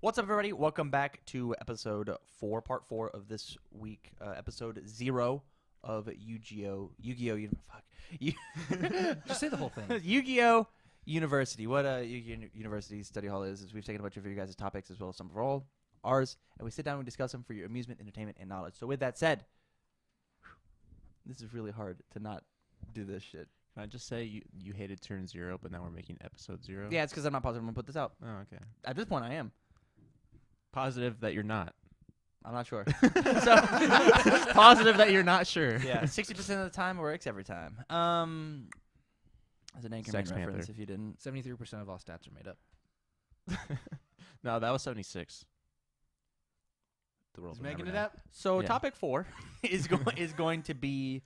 What's up, everybody? Welcome back to episode 4, part 4 of this week, episode 0 of YGOU. YGOU. Fuck. Just say the whole thing. YGOU University. What YGOU University study hall is we've taken a bunch of your guys' topics as well as some of ours, and we sit down and we discuss them for your amusement, entertainment, and knowledge. So with that said, this is really hard to not do this shit. Can I just say you hated turn 0, but now we're making episode 0? Yeah, it's because I'm not positive I'm going to put this out. Oh, okay. At this point, I am. Positive that you're not. I'm not sure. Positive that you're not sure. Yeah, 60% of the time works every time. As an Anchorman Sex reference, Panther. if you didn't. 73% of all stats are made up. No, that was 76. The world He's will making never it know. up. So Yeah. topic 4 is going to be.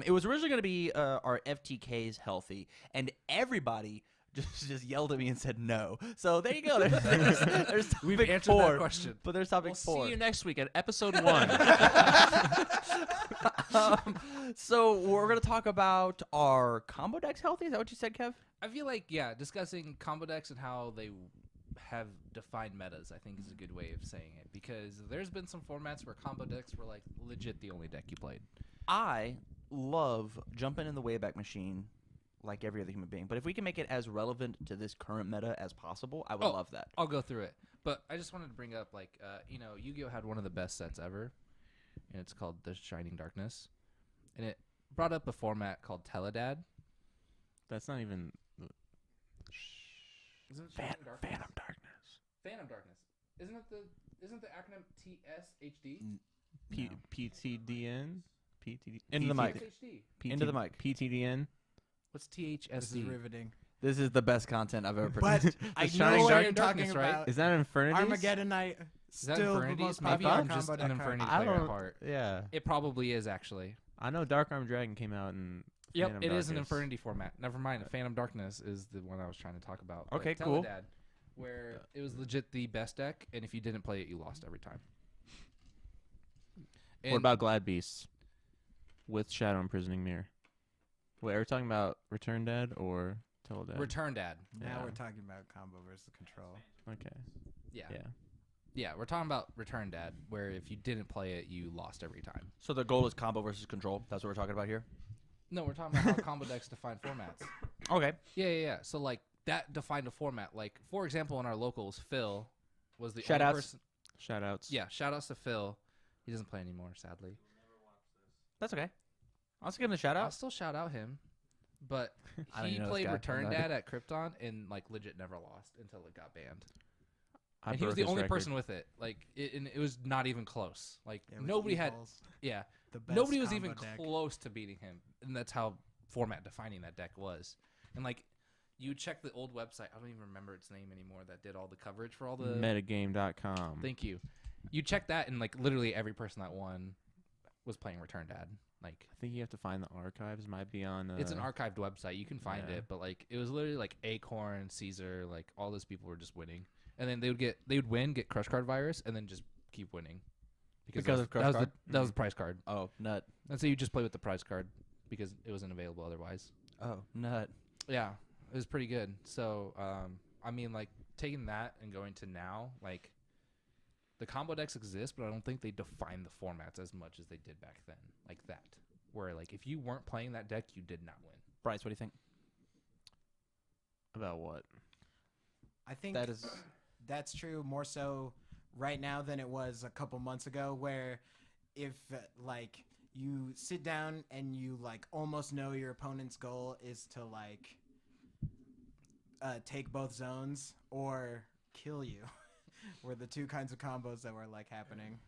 It was originally going to be our FTKs healthy, and everybody just yelled at me and said no. So there you go. There's topic We've answered 4, that question. but there's topic We'll 4. see you next week at episode 1. So we're going to talk about our combo decks healthy. Is that what you said, Kev? I feel like, discussing combo decks and how they have defined metas, I think is a good way of saying it. Because there's been some formats where combo decks were, like, legit the only deck you played. I love jumping in the Wayback Machine like every other human being. But if we can make it as relevant to this current meta as possible, I would love that. I'll go through it. But I just wanted to bring up, like, Yu-Gi-Oh! Had one of the best sets ever. And it's called The Shining Darkness. And it brought up a format called Teledad. That's not even Isn't it Phantom Darkness. Phantom Darkness. Isn't the acronym TSHD? PTDN? PTD. Into the mic. TSHD. Into the mic. PTDN. What's THSD? This is riveting. This is the best content I've ever But produced. I Shining know what Dark- you're Darkness, talking right? about. Is that Infernity? Armageddon Night. Is that Still the Infernities? most Maybe popular I'm just combo an deck card. Infernity I player at don't. heart. Yeah. It probably is, actually. I know Dark Arm Dragon came out in. Yep, Phantom it is an Darkness. Infernity format. Never mind, Phantom Darkness is the one I was trying to talk about. But Okay, cool. Teledad, where it was legit the best deck, and if you didn't play it, you lost every time. What about Glad Beasts with Shadow Imprisoning Mirror? Wait, are we talking about Return Dad or Teledad? Return Dad? Now Yeah. we're talking about combo versus control. Okay. Yeah. Yeah. Yeah, we're talking about Return Dad, where if you didn't play it, you lost every time. So the goal is combo versus control. That's what we're talking about here. No, we're talking about how combo decks define formats. Okay. Yeah. So, like, that defined a format. Like, for example, in our locals, Phil was the Shout only outs. person. Shoutouts. Yeah, shout outs to Phil. He doesn't play anymore, sadly. That's okay. I'll just give him a shout I'll out. still shout out him. But I don't he even know this played guy. Return I'm Dad at Krypton and, like, legit never lost until it got banned. I And he was broke the his only record. person with it. Like, and it was not even close. Like, Yeah, with nobody had. Eagles, Yeah. the best Nobody was combo even deck. close to beating him. And that's how format defining that deck was. And, like, you check the old website. I don't even remember its name anymore that did all the coverage for all the. Metagame.com. Thank you. You check that, and, like, literally every person that won was playing Return Dad. Like, I think you have to find the archives. Might be on. it's an archived website. You can find yeah. it, but, like, it was literally like Acorn, Caesar, like, all those people were just winning, and then they would win, get Crush Card Virus, and then just keep winning Because of Crush that was Card? that was the prize card. Oh, nut. And so you just play with the prize card because it wasn't available otherwise. Oh, nut. Yeah, it was pretty good. So, I mean, like, taking that and going to now, like, the combo decks exist, but I don't think they define the formats as much as they did back then, like that. Where, like, if you weren't playing that deck, you did not win. Bryce, what do you think? About what? I think That is. that's true more so right now than it was a couple months ago, where if like you sit down and you like almost know your opponent's goal is to like take both zones or kill you were the two kinds of combos that were like happening.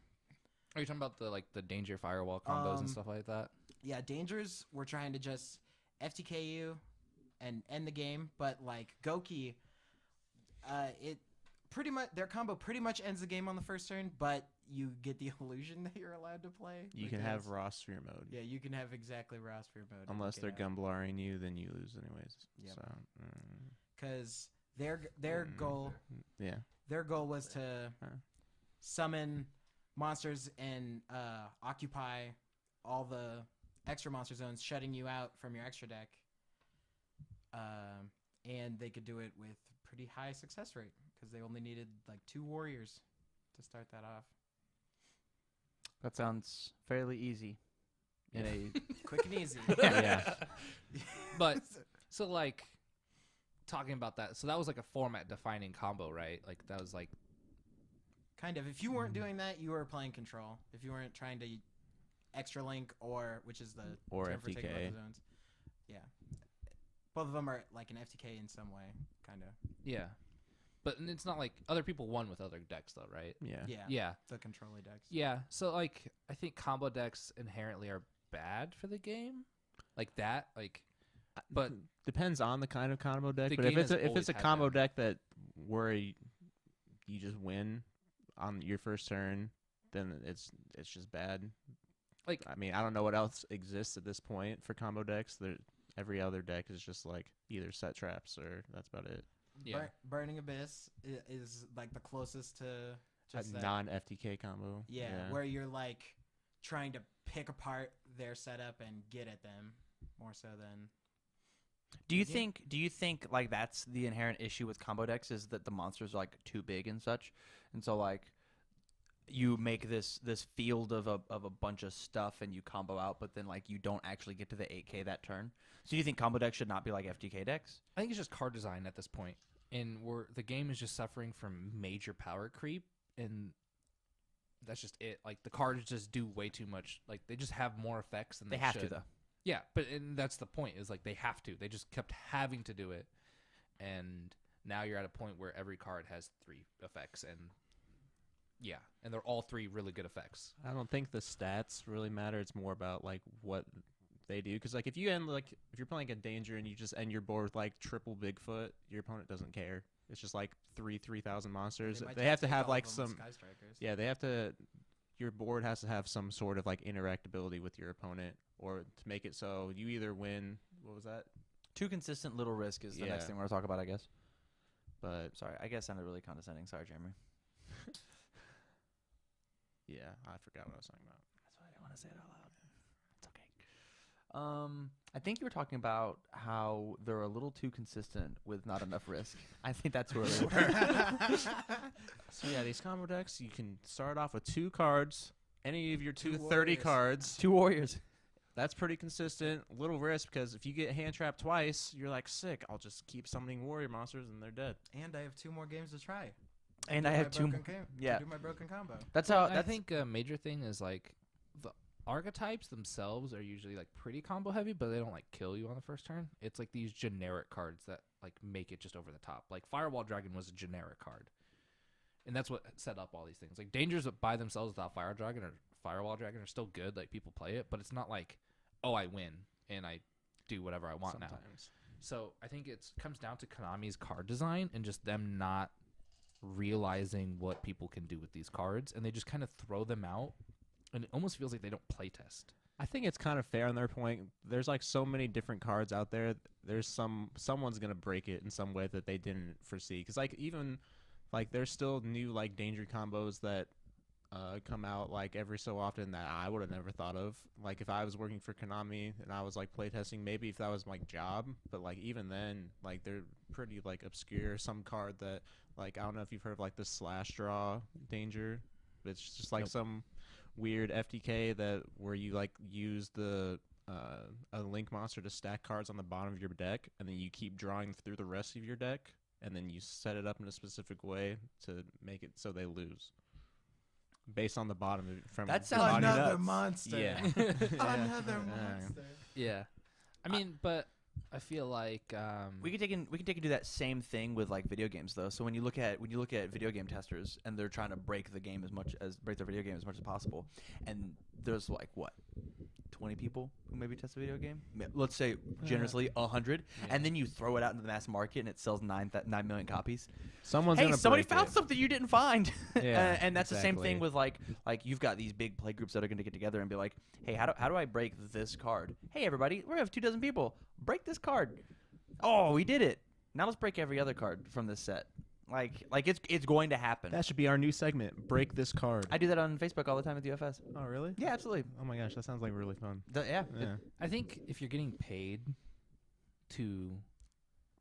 Are you talking about the danger firewall combos and stuff like that? Yeah, Dangers were trying to just FTK you and end the game, but like Goki, it pretty much their combo pretty much ends the game on the first turn, but you get the illusion that you're allowed to play. You can have because- raw sphere mode. Yeah, you can have exactly raw sphere mode. Unless they're gumblaring you, then you lose anyways. Yep. So, because their goal yeah. their goal was to summon monsters and occupy all the extra monster zones, shutting you out from your extra deck. And they could do it with pretty high success rate because they only needed like 2 warriors to start that off. That sounds fairly easy. In a Quick and easy. Yeah. But so like talking about that, so that was like a format defining combo, right? Like that was like Kind of. If you weren't doing that, you were playing control. If you weren't trying to extra link which is the Or term for taking FTK. out the zones. Yeah. Both of them are like an FTK in some way, kind of. yeah. But it's not like other people won with other decks though, right? Yeah. Yeah. Yeah. The controller decks. Yeah. So like I think combo decks inherently are bad for the game. Like that, like but Depends on the kind of combo deck. The But if game it's has a, if always it's a had combo that. deck that where you just win on your first turn, then it's just bad. Like I mean, I don't know what else exists at this point for combo decks. Every other deck is just like either set traps or that's about it. yeah. Burning Abyss is like the closest to just A that. non FTK combo. Yeah, where you're like trying to pick apart their setup and get at them more so than. Do you Yeah. think like that's the inherent issue with combo decks is that the monsters are like too big and such, and so like you make this field of a bunch of stuff and you combo out, but then like you don't actually get to the 8K that turn. So do you think combo decks should not be like FTK decks? I think it's just card design at this point, and the game is just suffering from major power creep, and that's just it. Like the cards just do way too much. Like they just have more effects than They they have should. to though. Yeah, but and that's the point. Is like they have to. They just kept having to do it, and now you're at a point where every card has 3 effects, and yeah, and they're all 3 really good effects. I don't think the stats really matter. It's more about like what they do. Because like if you're playing a danger and you just end your board with like triple Bigfoot, your opponent doesn't care. It's just like 3,000 monsters. might They just have to take have all like of them with some. Sky Strikers. Yeah, they have to. Your board has to have some sort of like interactability with your opponent, or to make it so you either win. What was that? Too consistent little risk is the next Yeah. thing we're gonna talk about, I guess. But Sorry, I guess sounded really condescending. Sorry, Jeremy. yeah, I forgot what I was talking about. That's why I didn't want to say it out loud. It's okay. I think you were talking about how they're a little too consistent with not enough risk. I think that's where we were. So yeah, these combo decks, you can start off with 2 cards, any of your Two 230 warriors. cards. 2 warriors. That's pretty consistent. Little risk because if you get hand trapped twice, you're like sick. I'll just keep summoning warrior monsters and they're dead. And I have 2 more games to try. And Do I my have 2 more. broken Yeah. To do my broken combo. That's how. I That's, think a major thing is like the archetypes themselves are usually like pretty combo heavy, but they don't like kill you on the first turn. It's like these generic cards that like make it just over the top. Like Firewall Dragon was a generic card, and that's what set up all these things. Like dangers by themselves without Firewall Dragon are still good. Like people play it, but it's not like, oh, I win and I do whatever I want now. Sometimes. So I think it comes down to Konami's card design and just them not realizing what people can do with these cards, and they just kind of throw them out, and it almost feels like they don't play test. I think it's kind of fair on their point. There's like so many different cards out there. There's someone's gonna break it in some way that they didn't foresee. Because like even like there's still new like danger combos that come out like every so often that I would have never thought of. Like if I was working for Konami and I was like playtesting, maybe if that was my job. But like even then, like they're pretty like obscure. Some card that like I don't know if you've heard of like the slash draw danger. It's just like some weird FTK that where you like use the a link monster to stack cards on the bottom of your deck, and then you keep drawing through the rest of your deck, and then you set it up in a specific way to make it so they lose based on the bottom of from That your sounds body. nuts. Another monster. Yeah. Another Yeah. monster. Yeah, I mean, but I feel like we could take and do that same thing with like video games though. So when you look at video game testers and they're trying to break their video game as much as possible, and there's like what 20 people who maybe test a video game. Let's say generously 100, and then you throw it out into the mass market and it sells 9 million copies. Someone's Hey, gonna somebody break found it. something you didn't find. Yeah, and that's the same thing exactly. with like you've got these big play groups that are going to get together and be like, hey, how do I break this card? Hey, everybody, we have 24 people. Break this card. Oh, we did it. Now let's break every other card from this set. Like it's going to happen. That should be our new segment. Break this card. I do that on Facebook all the time with UFS. Oh really? Yeah, absolutely. Oh my gosh, that sounds like really fun. Yeah. Yeah. I think if you're getting paid to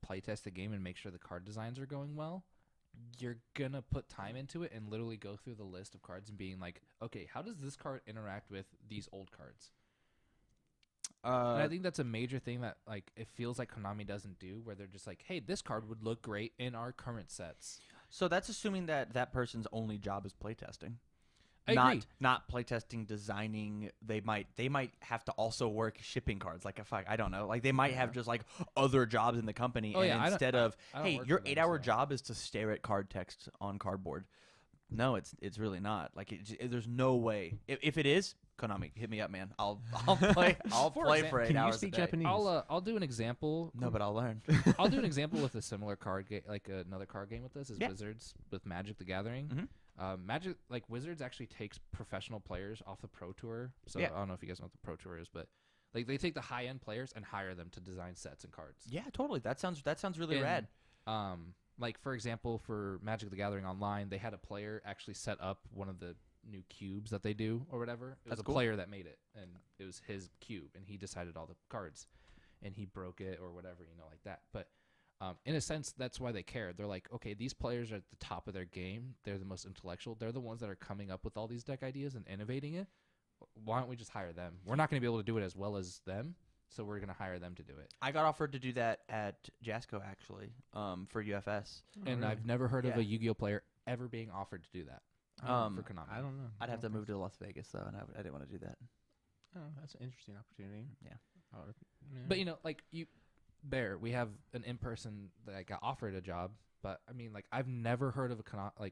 playtest the game and make sure the card designs are going well, you're gonna put time into it and literally go through the list of cards and being like, okay, how does this card interact with these old cards? And I think that's a major thing that like it feels like Konami doesn't do, where they're just like, hey, this card would look great in our current sets. So that's assuming that that person's only job is playtesting. I not agree. not playtesting, designing. They might have to also work shipping cards. Like if I don't know, like they might have just like other jobs in the company. Oh, and yeah, I don't- instead I- of I don't hey, work your for them, 8-hour so. job is to stare at card text on cardboard. No, it's really not. Like there's no way. If it is, Konami, hit me up, man. I'll play. I'll For play exam- for 8 Can you hours. speak a day. Japanese? I'll do an example. No, but I'll learn. I'll do an example with a similar card game, like another card game with this is Yeah. Wizards with Magic the Gathering. Mhm. Magic, like Wizards, actually takes professional players off the Pro Tour. So Yeah. I don't know if you guys know what the Pro Tour is, but like they take the high end players and hire them to design sets and cards. Yeah, totally. That sounds really And, rad. Like for example, for Magic the Gathering Online, they had a player actually set up one of the new cubes that they do or whatever. It was That's a cool. player that made it, and it was his cube, and he decided all the cards, and he broke it or whatever, like that. But in a sense, that's why they care. They're like, okay, these players are at the top of their game. They're the most intellectual. They're the ones that are coming up with all these deck ideas and innovating it. Why don't we just hire them? We're not going to be able to do it as well as them, so we're going to hire them to do it. I got offered to do that at Jasco actually, for UFS. And I've never heard of Yeah. a Yu-Gi-Oh player ever being offered to do that for Konami. I don't know. I'd have I to don't move to Las Vegas though, and I didn't want to do that. Oh, that's an interesting opportunity. Yeah. But like Bear, we have an in-person that I got offered a job, but I mean, like I've never heard of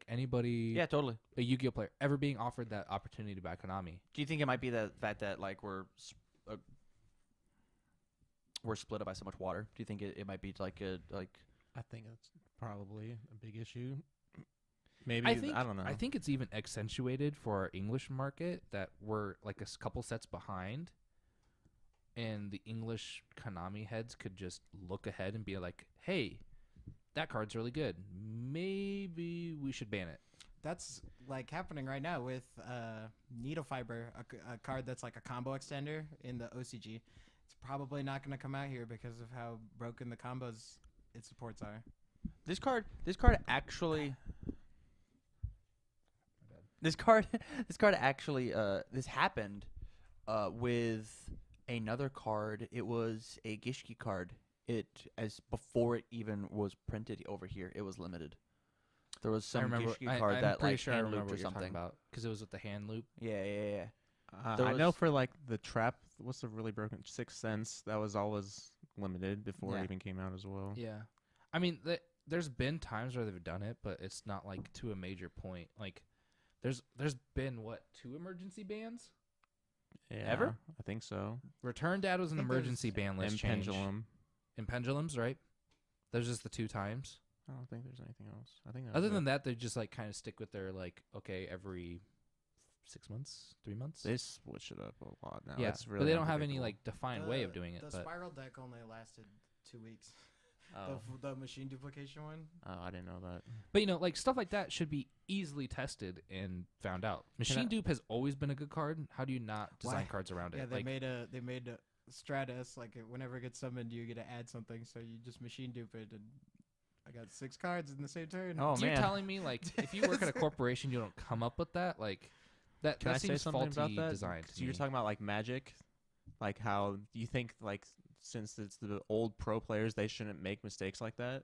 anybody, Yeah, totally. a Yu-Gi-Oh player ever being offered that opportunity by Konami. Do you think it might be the fact that like we're split up by so much water? Do you think it might be like I think that's probably a big issue. Maybe I think I don't know. I think it's even accentuated for our English market that we're like a couple sets behind, and the English Konami heads could just look ahead and be like, "Hey, that card's really good. Maybe we should ban it." That's like happening right now with Needle Fiber, a card that's like a combo extender in the OCG. It's probably not going to come out here because of how broken the combos it supports are. this card actually. This card actually. This happened with another card. It was a Gishki card. Before it even was printed over here, it was limited. There was I some remember. Gishki card I'm that pretty like sure I hand remember looped what or you're talking something. about because it was with the hand loop. Yeah. I know was- for like the trap, what's the really broken 6 cents? That was always limited before Yeah. it even came out as well. Yeah, I mean, there's been times where they've done it, but it's not like to a major point. Like, there's been 2 emergency bans. Yeah, Ever? I think so. Return Dad was an think there's- emergency ban list And change. pendulum. And pendulums, right? Those just the 2 times. I don't think there's anything else. I think that Other was than it. that, they just like kind of stick with their like, okay, every 6 months, 3 months. They switch it up a lot now. yeah, It's really but they don't have any unpredictable. like defined way of doing it. The But spiral deck only lasted 2 weeks. Oh. The machine duplication one. Oh, I didn't know that. But like stuff like that should be easily tested and found out. Machine dupe has always been a good card. How do you not design Why? cards around Yeah, it? they Like, made a Stratus, like whenever it gets summoned, you get to add something, so you just machine dupe it, and I got 6 cards in the same turn. Oh so you're man. telling me like if you work at a corporation, you don't come up with that? Like that Can I say seems something faulty about that? design. So you're talking about like Magic, like how you think like since it's the old pro players, they shouldn't make mistakes like that.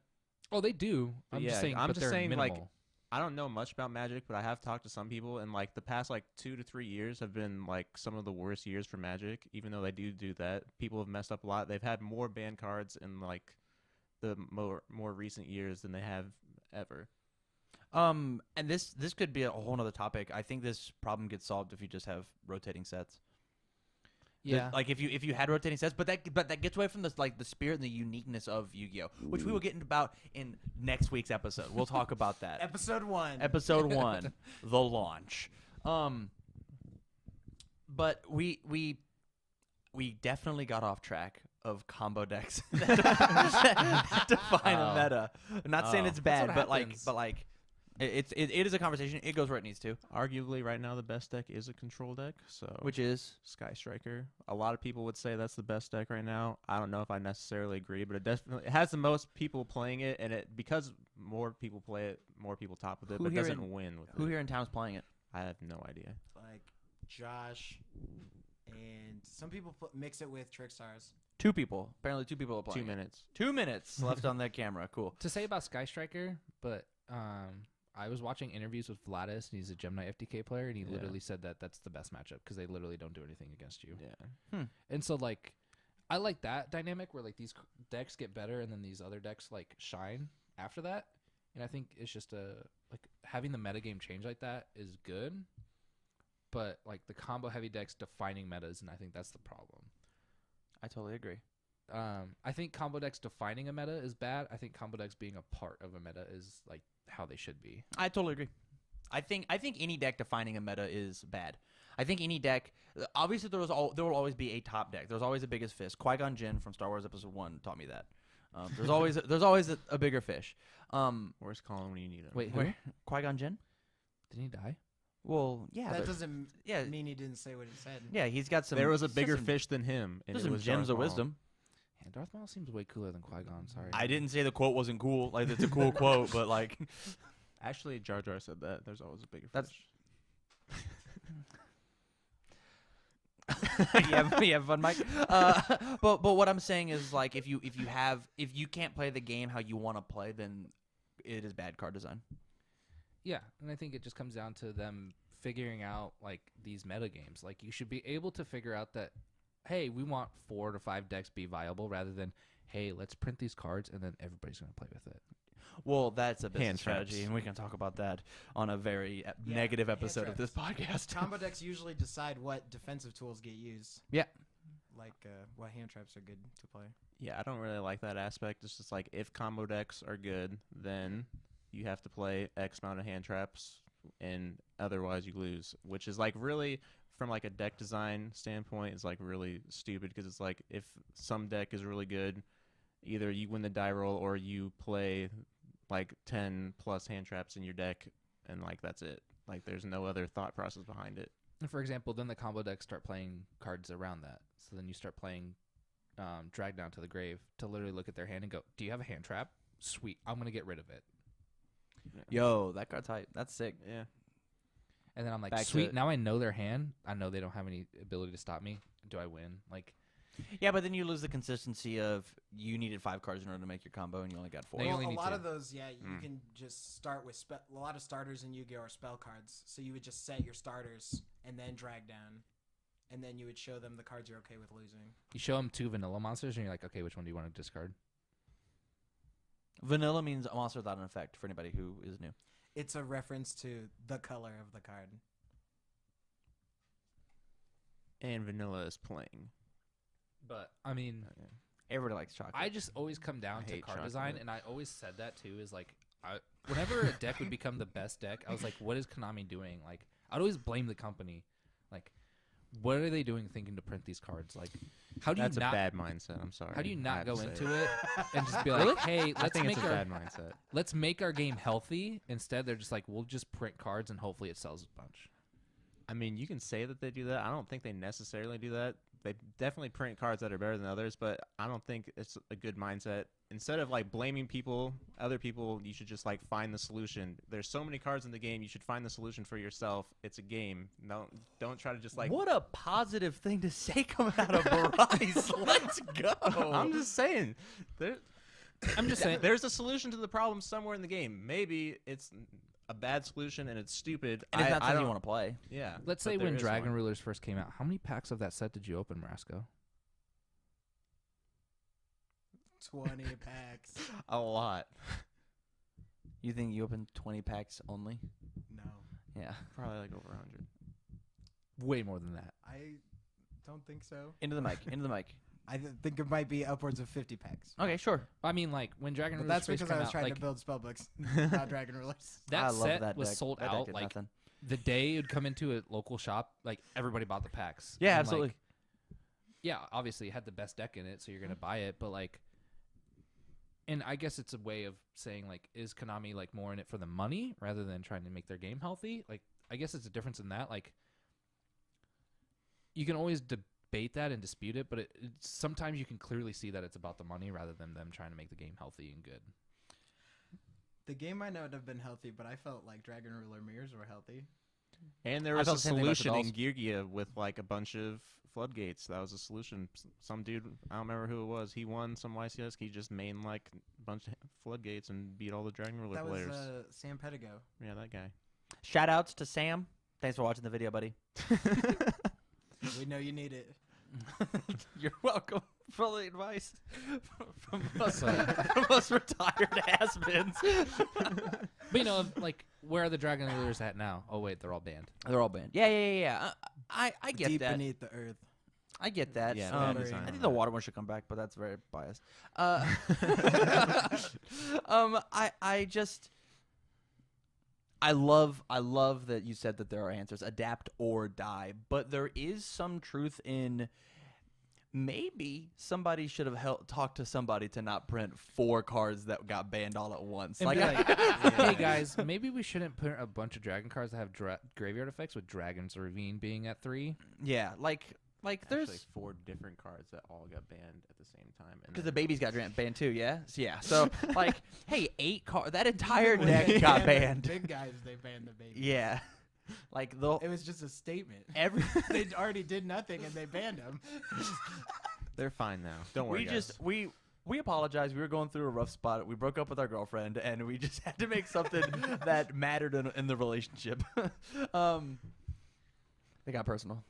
Oh, they do. I'm Yeah, just saying. I'm but just they're saying, like, minimal. I don't know much about Magic, but I have talked to some people, and like the past like 2 to 3 years have been like some of the worst years for Magic. Even though they do that, people have messed up a lot. They've had more banned cards in like the more recent years than they have ever. And this could be a whole nother topic. I think this problem gets solved if you just have rotating sets. Yeah. Like if you had rotating sets, but that gets away from the spirit and the uniqueness of Yu-Gi-Oh, which we will get into about in next week's episode. We'll talk about that. Episode 1. Episode 1, the launch. But we definitely got off track of combo decks that define a meta. I'm not saying it's That's bad, what but happens. It is a conversation. It goes where it needs to, Arguably, right now the best deck is a control deck. So which is Sky Striker. A lot of people would say that's the best deck right now. I don't know if I necessarily agree, but it has the most people playing it, and because more people play it, more people top with it, Who but it here doesn't win with who it. here in town is playing it. I have no idea. Like Josh, and some people mix it with Trickstars. 2 people. Apparently 2 people are playing 2 it. minutes. 2 minutes left on that camera. Cool. To say about Sky Striker, but I was watching interviews with Vladis, and he's a Gemini FTK player, and he Yeah. literally said that that's the best matchup because they literally don't do anything against you. Yeah. And so, like, I like that dynamic where, like, these decks get better and then these other decks, like, shine after that. And I think it's just like, having the metagame change like that is good. But, like, the combo-heavy decks defining metas, and I think that's the problem. I totally agree. I think combo decks defining a meta is bad. I think combo decks being a part of a meta is, like, how they should be. I totally agree. I think any deck defining a meta is bad. I think any deck, obviously there will always be a top deck. There's always a biggest fish. Qui-Gon Jinn from Star Wars Episode 1 taught me that. There's always a bigger fish. Where's Colin when you need him? Wait, who? Where? Qui-Gon Jinn? Didn't he die? Well, yeah. That but- doesn't yeah, mean he didn't say what he said. yeah. He's got some. There was a he's got bigger some- fish than him, and There's it some was gems Darth of Maul. wisdom. Yeah, Darth Maul seems way cooler than Qui-Gon. Sorry. I didn't say the quote wasn't cool. Like it's a cool quote, but like Actually, Jar Jar said that. There's always a bigger That's- fish. you have fun, Mike. But what I'm saying is like if you can't play the game how you want to play, then it is bad card design. Yeah, and I think it just comes down to them figuring out, like, these meta games. Like, you should be able to figure out that, hey, we want 4 to 5 decks be viable, rather than, hey, let's print these cards and then everybody's going to play with it. Well, that's a business Hand strategy, traps. and we can talk about that on a very Yeah, negative hand episode of this podcast. Combo decks usually decide what defensive tools get used. Yeah. Like what hand traps are good to play. Yeah, I don't really like that aspect. It's just like if combo decks are good, then you have to play X amount of hand traps, and otherwise you lose. Which is like really, from like a deck design standpoint, is like really stupid because it's like if some deck is really good, either you win the die roll or you play like 10 plus hand traps in your deck, and like that's it. Like there's no other thought process behind it. And for example, then the combo decks start playing cards around that. So then you start playing Drag Down to the Grave to literally look at their hand and go, do you have a hand trap? Sweet, I'm going to get rid of it. Yo, that card's hype. That's sick. Yeah. And then I'm like, Back to- sweet, now I know their hand. I know they don't have any ability to stop me. Do I win? Like, Yeah, but then you lose the consistency of you needed 5 cards in order to make your combo, and you only got 4. No, you Well, only a need lot 2. of those, yeah, you Mm. can just start with a lot of starters in Yu-Gi-Oh are spell cards. So you would just set your starters and then drag down, and then you would show them the cards you're okay with losing. You show them 2 vanilla monsters, and you're like, okay, which one do you want to discard? Vanilla means a monster without an effect for anybody who is new. It's a reference to the color of the card. And vanilla is playing. But, I mean, Okay. Everybody likes chocolate. I just always come down I to hate card design, chocolate. and I always said that too. Is like, whenever a deck would become the best deck, I was like, what is Konami doing? Like, I'd always blame the company. Like, what are they doing thinking to print these cards? Like, how do That's you a not? bad mindset. I'm sorry. How do you I not have go to say into it and just be like, hey, I let's think make it's a our bad mindset. let's make our game healthy. Instead, they're just like, we'll just print cards and hopefully it sells a bunch. I mean, you can say that they do that. I don't think they necessarily do that. They definitely print cards that are better than others, but I don't think it's a good mindset. Instead of like blaming other people, you should just like find the solution. There's so many cards in the game. You should find the solution for yourself. It's a game. Don't try to just like. what a positive thing to say coming out of Bryce. Let's go. I'm just saying. I'm just saying. There's a solution to the problem somewhere in the game. Maybe it's a bad solution and it's stupid. and it's not I something you don't- want to play. Yeah. Let's but say there when is Dragon one. Rulers first came out, how many packs of that set did you open, Marasco? 20 packs. A lot. You think you opened 20 packs only? No, Yeah. Probably like over 100. Way more than that. I don't think so. Into the mic. Into the mic. I think it might be upwards of 50 packs. Okay, sure. I mean, like when Dragon But Rulers that's first because came I was out, trying like to build spellbooks, not Dragon Rulers. that I love set that was deck. sold That deck out did like nothing. the day it would come into a local shop. Like everybody bought the packs. Yeah, And, absolutely. like, yeah, obviously it had the best deck in it, so you're gonna buy it. But like, And I guess it's a way of saying, like, is Konami, like, more in it for the money rather than trying to make their game healthy? Like, I guess it's a difference in that. Like, you can always debate that and dispute it, but sometimes you can clearly see that it's about the money rather than them trying to make the game healthy and good. The game might not have been healthy, but I felt like Dragon Ruler mirrors were healthy. And there I was felt a the same thing about the solution in dolls. YGOU with like a bunch of floodgates. That was a solution. Some dude, I don't remember who it was. He won some YCS. He just mained like a bunch of floodgates and beat all the Dragon Ruler That was players. Sam Pedigo. Yeah, that guy. Shout outs to Sam. Thanks for watching the video, buddy. We know you need it. You're welcome for all the advice from us retired has-beens. But, you know, like, where are the Dragon Rulers at now? Oh, wait, they're all banned. They're all banned. Yeah. I get Deep that. beneath the earth. I get that. Yeah, bad I design think on the that. water one should come back, but that's very biased. I love that you said that there are answers, adapt or die, but there is some truth in maybe somebody should have talked to somebody to not print 4 cards that got banned all at once. And Like, be like, hey, guys, maybe we shouldn't put a bunch of dragon cards that have graveyard effects with Dragon's Ravine being at 3. yeah, like there's Actually, 4 different cards that all got banned at the same time. because the babies got banned too. Yeah, so like, hey, 8 cards. That entire deck got banned. Big guys, they banned the baby. Yeah, like the It was just a statement. every. They already did nothing and they banned them. They're fine now. Don't worry, we guys. just we apologize. We were going through a rough spot. We broke up with our girlfriend, and we just had to make something that mattered in the relationship. They got personal.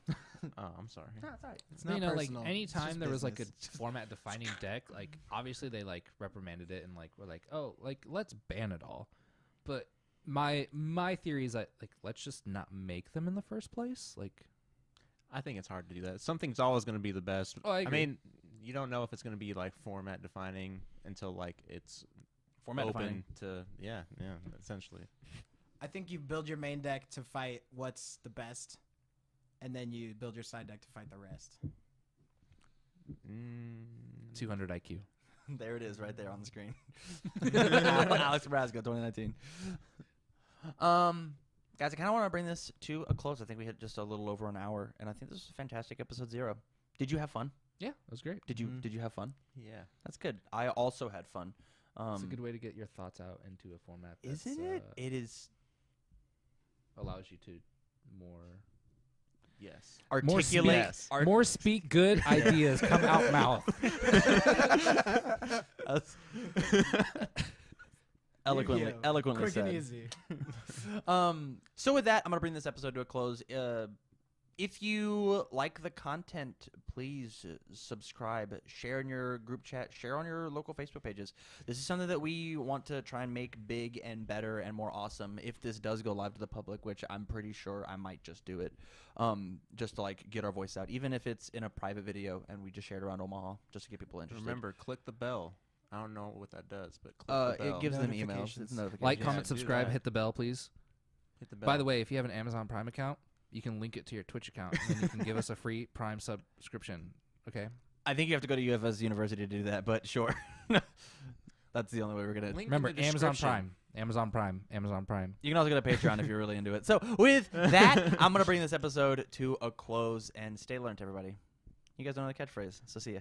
Oh, I'm sorry. No, it's all right. It's You not know, personal. like, It's anytime just there was, like, a business. format-defining deck, like, obviously they, like, reprimanded it and, like, were like, oh, like, let's ban it all. But my theory is that, like, let's just not make them in the first place. Like, I think it's hard to do that. Something's always going to be the best. Oh, I agree. mean, you don't know if it's going to be like format defining until like it's Format open defining. to yeah, essentially. I think you build your main deck to fight what's the best, and then you build your side deck to fight the rest. 200 IQ. There it is, right there on the screen. Alex Nebraska, 2019. Guys, I kind of want to bring this to a close. I think we hit just a little over an hour, and I think this was a fantastic episode 0. Did you have fun? Yeah, it was great. Did you have fun? Yeah. That's good. I also had fun. It's a good way to get your thoughts out into a format that Isn't it? It is allows you to more Yes. articulate. Yes. more speak good ideas come out mouth. eloquently Quick said. and easy. So with that, I'm gonna bring this episode to a close. If you like the content, please subscribe, share in your group chat, share on your local Facebook pages. This is something that we want to try and make big and better and more awesome. If this does go live to the public, which I'm pretty sure I might just do it, just to like get our voice out, even if it's in a private video and we just share it around Omaha, just to get people interested. Remember, click the bell. I don't know what that does, but click the bell. It gives them emails. Notifications. It's notifications. Like, Yeah, comment, do subscribe, that. hit the bell, please. Hit the bell. By the way, if you have an Amazon Prime account, you can link it to your Twitch account, and then you can give us a free Prime subscription. Okay. I think you have to go to UFS University to do that, but sure. That's the only way we're gonna. Link in Remember, the Amazon description. Prime. Amazon Prime. Amazon Prime. You can also go to Patreon if you're really into it. So with that, I'm gonna bring this episode to a close and stay learned, everybody. You guys don't know the catchphrase, so see ya.